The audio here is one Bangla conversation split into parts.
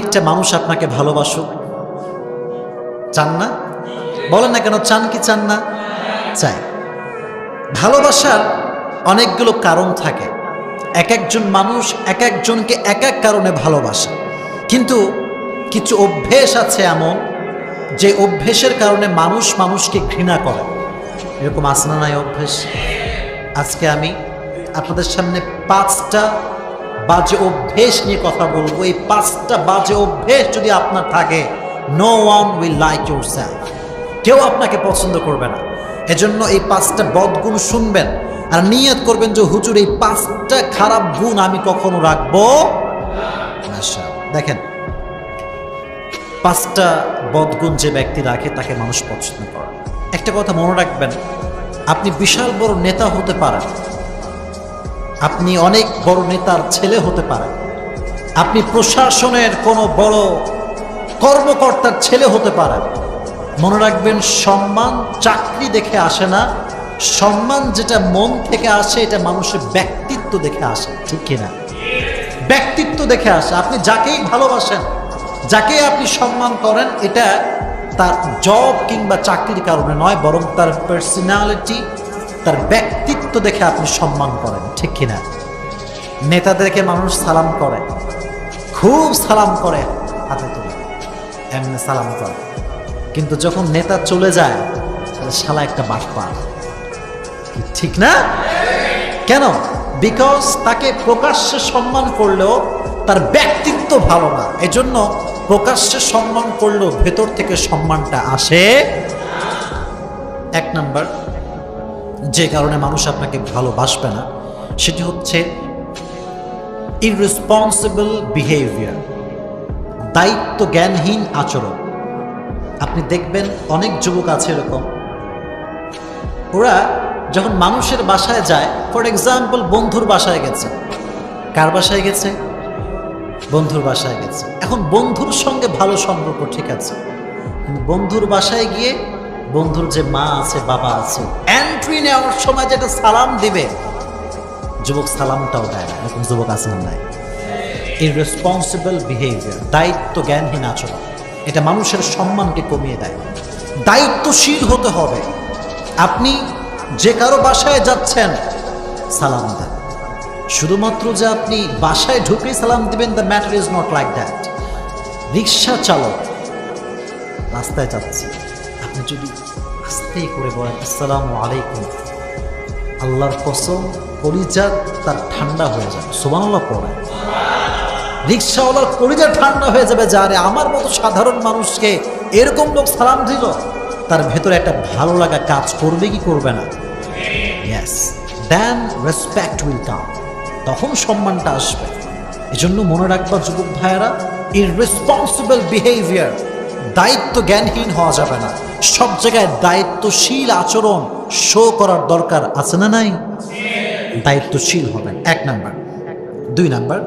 প্রত্যেকটা মানুষ আপনাকে ভালোবাসুক? চান না? বলেন না কেন, চান কি চান না? চাই। ভালোবাসার অনেকগুলো কারণ থাকে। এক একজন মানুষ এক একজনকে এক এক কারণে ভালোবাসে, কিন্তু কিছু অভ্যেস আছে এমন যে অভ্যেসের কারণে মানুষ মানুষকে ঘৃণা করে। এরকম আছে না নাই অভ্যেস? আজকে আমি আপনাদের সামনে 5টা বাজে অভ্যেস নিয়ে কথা বলবো। এই 5টা বাজে অভ্যেস যদি আপনার থাকে, no one will like yourself, কেউ আপনাকে পছন্দ করবে না। এজন্য এই 5টা বদগুণ শুনবেন আর নিয়ত করবেন যে হুজুর এই 5টা খারাপ গুণ আমি কখনো রাখবো না। দেখেন, 5টা বদগুণ যে ব্যক্তি রাখে তাকে মানুষ পছন্দ করে। একটা কথা মনে রাখবেন, আপনি বিশাল বড় নেতা হতে পারেন, আপনি অনেক বড় নেতার ছেলে হতে পারেন, আপনি প্রশাসনের কোনো বড় কর্মকর্তার ছেলে হতে পারেন। মনে রাখবেন, সম্মান চাকরি দেখে আসে না, সম্মান যেটা মন থেকে আসে এটা মানুষের ব্যক্তিত্ব দেখে আসে। ঠিক কিনা? ব্যক্তিত্ব দেখে আসে। আপনি যাকেই ভালোবাসেন, যাকে আপনি সম্মান করেন, এটা তার জব কিংবা চাকরির কারণে নয়, বরং তার পার্সোনালিটি, তার ব্যক্তিত্ব দেখে আপনি সম্মান করেন। ঠিক কিনা? নেতাদেরকে মানুষ সালাম করে, খুব সালাম করে, হাতে তুলে এমনি সালাম করে, কিন্তু যখন নেতা চলে যায় তাহলে শালা একটা বাটপার। ঠিক না? কেন? বিকজ তাকে প্রকাশ্যে সম্মান করলেও তার ব্যক্তিত্ব ভালো না, এজন্য প্রকাশ্যে সম্মান করলেও ভেতর থেকে সম্মানটা আসে। 1 নাম্বার যে কারণে মানুষ আপনাকে ভালোবাসবে না সেটি হচ্ছে ইররেসপন্সিবল বিহেভিয়ার, দায়িত্ব জ্ঞানহীন আচরণ। আপনি দেখবেন অনেক যুবক আছে এরকম, ওরা যখন মানুষের বাসায় যায়, ফর এক্সাম্পল বন্ধুর বাসায় গেছে, কার বাসায় গেছে? বন্ধুর বাসায় গেছে। এখন বন্ধুর সঙ্গে ভালো সম্পর্ক, ঠিক আছে, কিন্তু বন্ধুর বাসায় গিয়ে বন্ধুর যে মা আছে, বাবা আছে, এন্ট্রি নেওয়ার সময় যেটা সালাম দিবে, যুবক সালামটাও দেয় না। এরকম যুবক আছে না নাই? ইররেসপন্সিবল বিহেভিয়ার, দায়িত্ব জ্ঞানহীন আচরণ, এটা মানুষের সম্মানকে কমিয়ে দেয়। দায়িত্বশীল হতে হবে। আপনি যে কারো বাসায় যাচ্ছেন, সালাম দেন। শুধুমাত্র যে আপনি বাসায় ঢুকেই সালাম দিবেন, the matter is not like that. রিক্সা চালক রাস্তায় যাচ্ছে, আপনি যদি আস্তে করে বলেন আসসালামু আলাইকুম, আল্লাহর কসম কলিজা তার ঠান্ডা হয়ে যাবে। সুবহানাল্লাহ পড়ে। রিক্সাওয়ালার কলিজা ঠান্ডা হয়ে যাবে, যারে আমার মতো সাধারণ মানুষকে এরকম লোক সালাম দিল, তার ভেতরে একটা ভালো লাগা কাজ করবে কি করবে না? Yes, then respect will come, তখন সম্মানটা আসবে। এজন্য মনে রাখবা যুবক ভাইয়েরা, ইররেসপন্সিবল বিহেভিয়ার, দায়িত্ব জ্ঞানহীন হওয়া যাবে না। সব জায়গায় দায়িত্বশীল আচরণ শো করার দরকার আছে না নাই? দায়িত্বশীল হবেন, 1 নাম্বার। 2 নাম্বার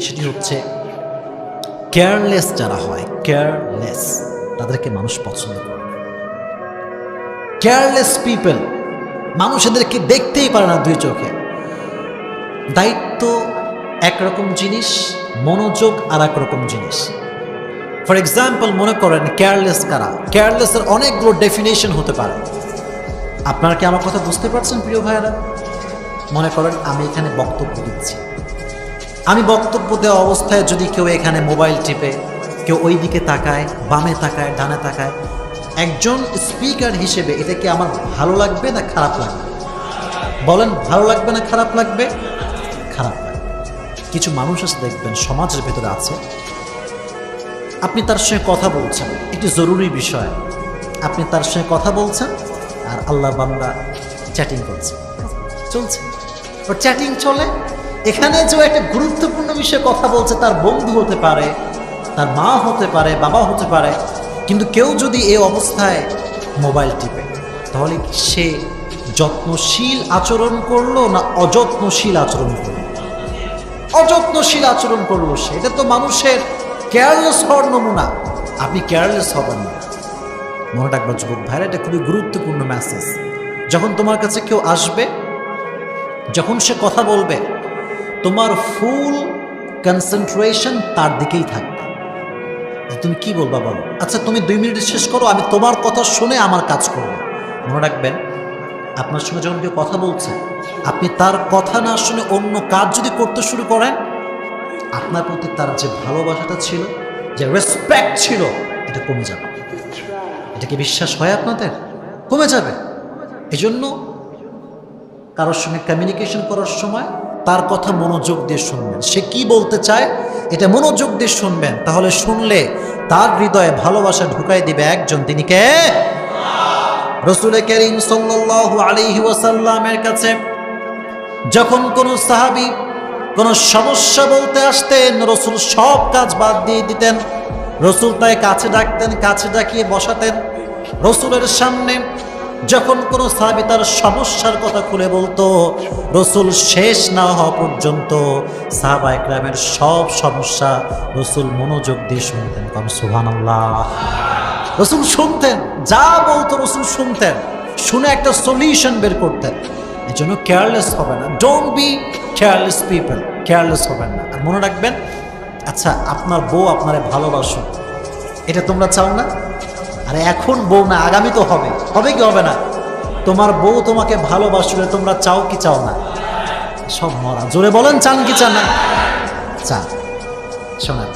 সেটি হচ্ছে কেয়ারলেস যারা হয়, কেয়ারলেস, তাদেরকে মানুষ পছন্দ করে। কেয়ারলেস পিপল, মানুষ এদেরকে দেখতেই পারে না 2 চোখে। দায়িত্ব একরকম জিনিস, মনোযোগ আর একরকম জিনিস। ফর এক্সাম্পল মনে করেন কেয়ারলেস কারা? কেয়ারলেসের অনেকগুলো ডেফিনেশন হতে পারে। আপনারা কি আমার কথা বুঝতে পারছেন প্রিয় ভাইয়েরা? মনে করেন আমি এখানে বক্তব্য দিচ্ছি, আমি বক্তব্য দেওয়া অবস্থায় যদি কেউ এখানে মোবাইল টিপে, কেউ ওই দিকে তাকায়, বামে তাকায়, ডানে তাকায়, একজন স্পিকার হিসেবে এটা কি আমার ভালো লাগবে না খারাপ লাগবে? বলেন, ভালো লাগবে না খারাপ লাগবে? খারাপ লাগবে। কিছু মানুষ আছে দেখবেন সমাজের ভেতরে আছে, আপনি তার সঙ্গে কথা বলছেন, একটি জরুরি বিষয়, আপনি তার সঙ্গে কথা বলছেন আর আল্লাহ বান্দা চ্যাটিং করছে, চলছে, ওর চ্যাটিং চলে। এখানে যে একটা গুরুত্বপূর্ণ বিষয়ে কথা বলছে, তার বন্ধু হতে পারে, তার মা হতে পারে, বাবা হতে পারে, কিন্তু কেউ যদি এই অবস্থায় মোবাইল টিপে, তাহলে সে যত্নশীল আচরণ করলো না অযত্নশীল আচরণ করলো? অযত্নশীল আচরণ করলো সে। এটা তো মানুষের কেয়ারলেস হওয়ার নমুনা। আপনি কেয়ারলেস হবেন না। মনে রাখবেন যুবক ভাইরা, এটা খুবই গুরুত্বপূর্ণ মেসেজ। যখন তোমার কাছে কেউ আসবে, যখন সে কথা বলবে, তোমার ফুল কনসেন্ট্রেশন তার দিকেই থাকবে। তুমি কি বলবা বলো, আচ্ছা তুমি 2 মিনিট শেষ করো, আমি তোমার কথা শুনে আমার কাজ করবো। মনে রাখবেন, আপনার সঙ্গে যখন কেউ কথা বলছে, আপনি তার কথা না শুনে অন্য কাজ যদি করতে শুরু করেন, আপনার প্রতি তার যে ভালোবাসাটা ছিল, যে রেসপেক্ট ছিল, এটা কমে যাবে। এটা কি বিশ্বাস হয় আপনাদের? কমে যাবে। এজন্য কারোর সঙ্গে কমিউনিকেশন করার সময় তার কথা মনোযোগ দিয়ে শুনবেন। সে কি বলতে চায় এটা মনোযোগ দিয়ে শুনবেন, তাহলে শুনলে তার হৃদয়ে ভালোবাসা ঢুকাই দিবে একজন, তিনি কে? রাসূল করিম সাল্লাল্লাহু আলাইহি ওয়াসাল্লামের কাছে যখন কোন সাহাবী কোন সমস্যা বলতে আসতেন, রাসূল সব কাজ বাদ দিয়ে দিতেন। রাসূল তাকে কাছে ডাকতেন, কাছে ডাকিয়ে বসাতেন। রাসূলের সামনে যখন কোনো সাহাবী তার সমস্যার কথা খুলে বলতো, রাসূল শেষ না হওয়া পর্যন্ত সাহাবায়ে কেরামের সব সমস্যা রাসূল মনোযোগ দিয়ে শুনতেন। সুবহানাল্লাহ। রাসূল শুনতেন, যা বলতো রাসূল শুনতেন, শুনে একটা সলিউশন বের করতেন। এই জন্য কেয়ারলেস হবে না। Don't be careless people. Careless হবেন না। আর মনে রাখবেন, আচ্ছা আপনার বউ আপনারে ভালোবাসো, এটা তোমরা চাও না? আরে এখন বউ না, আগামী তো হবে। হবে কি হবে না? তোমার বউ তোমাকে ভালোবাসলে তোমরা চাও কি চাও না? সব মরা। জোরে বলেন, চান কি চান না? চান। শোনেন,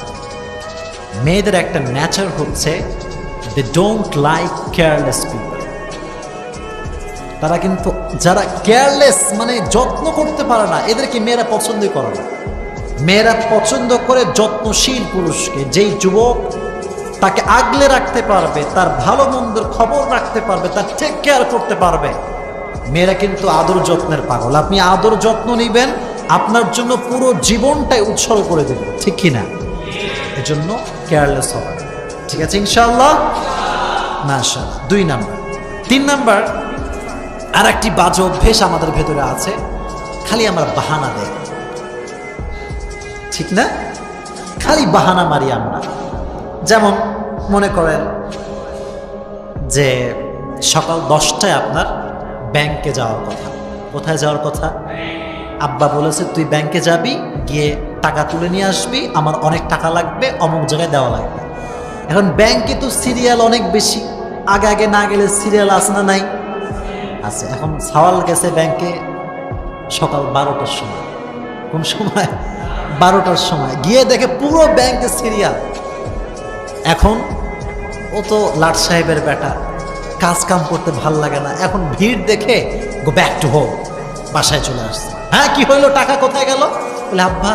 মেয়েদের একটা নেচার হচ্ছে they don't like careless people. তারা কিন্তু যারা কেয়ারলেস মানে যত্ন করতে পারে না, এদেরকে মেয়েরা পছন্দই করে না। মেয়েরা পছন্দ করে যত্নশীল পুরুষকে, যেই যুবক তাকে আগলে রাখতে পারবে, তার ভালো মন্দের খবর রাখতে পারবে, তার টেক কেয়ার করতে পারবে। মেয়েরা কিন্তু আদর যত্নের পাগল। আপনি আদর যত্ন নিবেন, আপনার জন্য পুরো জীবনটাই উৎসর্গ করে দেবে, ঠিক কিনা? এজন্য কেয়ারলেস হবে। ঠিক আছে ইনশাআল্লাহ? মাশাআল্লাহ। 2 নাম্বার। 3 নাম্বার, আর একটি বাজে অভ্যেস আমাদের ভেতরে আছে, খালি আমরা বাহানা দেই, ঠিক না? খালি বাহানা মারি আমরা। যেমন মনে করেন যে সকাল 10টায় আপনার ব্যাংকে যাওয়ার কথা। কোথায় যাওয়ার কথা? আব্বা বলেছে তুই ব্যাংকে যাবি, গিয়ে টাকা তুলে নিয়ে আসবি, আমার অনেক টাকা লাগবে, অমুক জায়গায় দেওয়া লাগবে। এখন ব্যাংকে তো সিরিয়াল অনেক বেশি, আগে আগে না গেলে সিরিয়াল আছে না নাই? আছে। এখন সওয়াল গেছে ব্যাংকে সকাল 12টার সময়। কোন সময়? 12টার সময়। গিয়ে দেখে পুরো ব্যাংকে সিরিয়াল। এখন ও তো লাট সাহেবের বেটা, কাজ কাম করতে ভাল লাগে না, এখন ভিড় দেখে গো ব্যাক টু হোম, বাসায় চলে আসছে। হ্যাঁ কি হইলো, টাকা কোথায় গেল? বলে আব্বা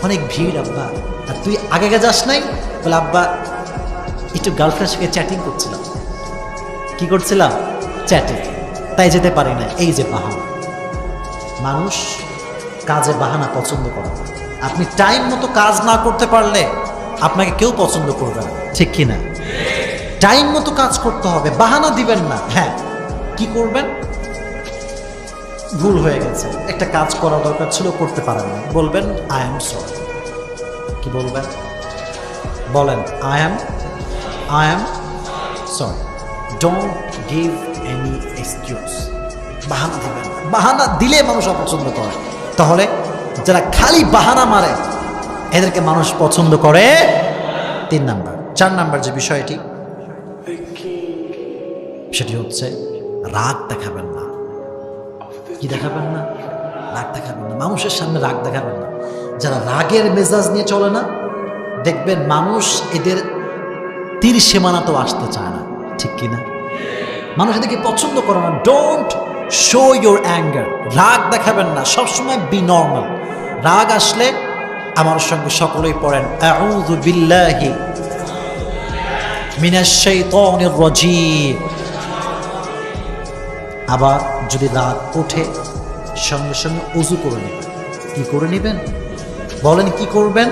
অনেক ভিড় আব্বা। আর তুই আগে যাস নাই? বলে আব্বা একটু গার্লফ্রেন্ডের সঙ্গে চ্যাটিং করছিলাম। কি করছিলাম? চ্যাটিং, তাই যেতে পারি না। এই যে বাহানা। মানুষ কাজে বাহানা পছন্দ করে না। আপনি টাইম মতো কাজ না করতে পারলে আপনাকে কেউ পছন্দ করবে না, ঠিক কিনা? টাইম মতো কাজ করতে হবে, বাহানা দিবেন না। হ্যাঁ কি করবেন? ভুল হয়ে গেছে, একটা কাজ করা দরকার ছিল, করতে পারেন না, বলবেন আই এম সরি। কি বলবেন? বলেন I am sorry. Don't give any excuse. বাহানা দিবেন না। বাহানা দিলে মানুষ অপছন্দ করে। তাহলে যারা খালি বাহানা মারে এদেরকে মানুষ পছন্দ করে। 3 নাম্বার। 4 নাম্বার যে বিষয়টি, সেটি হচ্ছে রাগ দেখাবেন না। কি দেখাবেন না? রাগ দেখাবেন না। মানুষের সামনে রাগ দেখাবেন না। যারা রাগের মেজাজ নিয়ে চলে না, দেখবেন মানুষ এদের তীর সীমানাতেও আসতে চায় না, ঠিক কিনা? মানুষ এদেরকে পছন্দ করে না। Don't show your anger. রাগ দেখাবেন না, সবসময় বি নর্মাল। রাগ আসলে আমার সঙ্গে সকলেই পড়েন আউযু বিল্লাহি মিনাশ শাইতানির রাজীম। আবার যদি রাগ ওঠে, সঙ্গে সঙ্গে ওযু করে নেবেন। কি করে নেবেন? বলেন কি করবেন?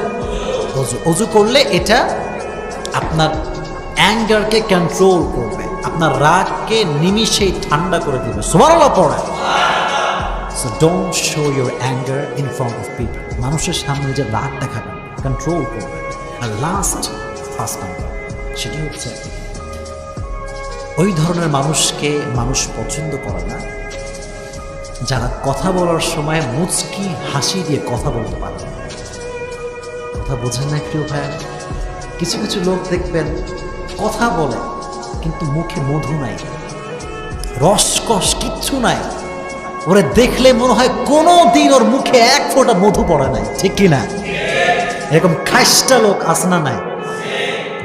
ওযু। ওযু করলে এটা আপনার অ্যাঙ্গারকে কন্ট্রোল করবে, আপনার রাগকে নিমিষেই ঠান্ডা করে দেবে। সুবহানাল্লাহ পড়েন। So don't show your anger in front of people. মানুষের সামনে যে রাগ দেখাবেন, কন্ট্রোল করবেন। আর ফার্স্ট নাম্বার, সেটি হচ্ছে ওই ধরনের মানুষকে মানুষ পছন্দ করে না যারা কথা বলার সময় মুচকি হাসি দিয়ে কথা বলতে পারে। কথা বোঝেন না প্রিয় ভাই? কিছু কিছু লোক দেখবেন কথা বলে কিন্তু মুখে মধু নাই, রসকস কিচ্ছু নাই। ওরে দেখলে মনে হয় কোনো দিন ওর মুখে এক ফোঁটা মধু পড়ে নাই, ঠিক কি না? এরকম খাইস্টা লোক আছে না নাই?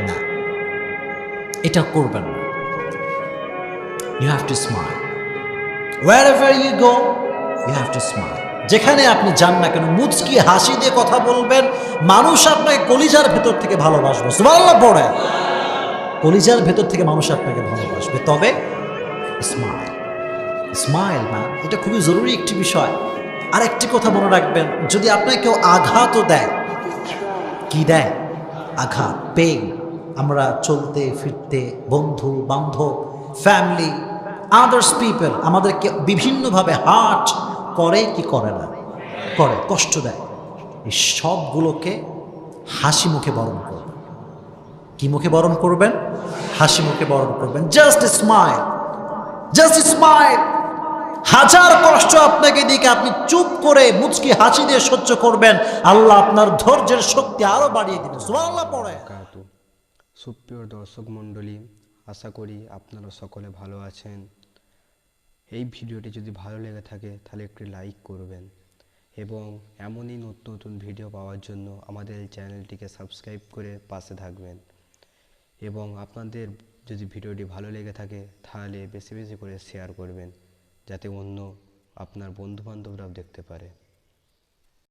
না, এটা করবেন না। You have to smile wherever you go, you have to smile. যেখানে আপনি যান না কেন মুচকি হাসি দিয়ে কথা বলবেন, মানুষ আপনাকে কলিজার ভেতর থেকে ভালোবাসবে। সুবহানাল্লাহ পড়ে, কলিজার ভেতর থেকে মানুষ আপনাকে ভালোবাসবে। তবে স্মাইল, স্মাইল না, এটা খুবই জরুরি একটি বিষয়। আর একটি কথা মনে রাখবেন, যদি আপনাকে কেউ আঘাতও দেয়, কি দেয়? আঘাত, পেইন। আমরা চলতে ফিরতে, বন্ধু বান্ধব, ফ্যামিলি, আদার্স পিপল আমাদেরকে বিভিন্নভাবে হার্ট করে কি করে না? করে, কষ্ট দেয়। এই সবগুলোকে হাসি মুখে বরণ করবেন। কি মুখে বরণ করবেন? হাসি মুখে বরণ করবেন। Just smile, just smile. হাজার কষ্ট আপনাকে দিকে আপনি চুপ করে মুচকি হাসি দিয়ে সহ্য করবেন, আল্লাহ আপনার ধৈর্যের শক্তি আরো বাড়িয়ে দিবেন। সুবহানাল্লাহ পড়ে। সুপ্রিয় দর্শক মণ্ডলী, আশা করি আপনারা সকলে ভালো আছেন। এই ভিডিওটি যদি ভালো লেগে থাকে তাহলে একটি লাইক করবেন এবং এমনই নতুন নতুন ভিডিও পাওয়ার জন্য আমাদের এই চ্যানেলটিকে সাবস্ক্রাইব করে পাশে থাকবেন। এবং আপনাদের যদি ভিডিওটি ভালো লেগে থাকে তাহলে বেশি বেশি করে শেয়ার করবেন, যাতে অন্য আপনার বন্ধুবান্ধবরাও দেখতে পারে।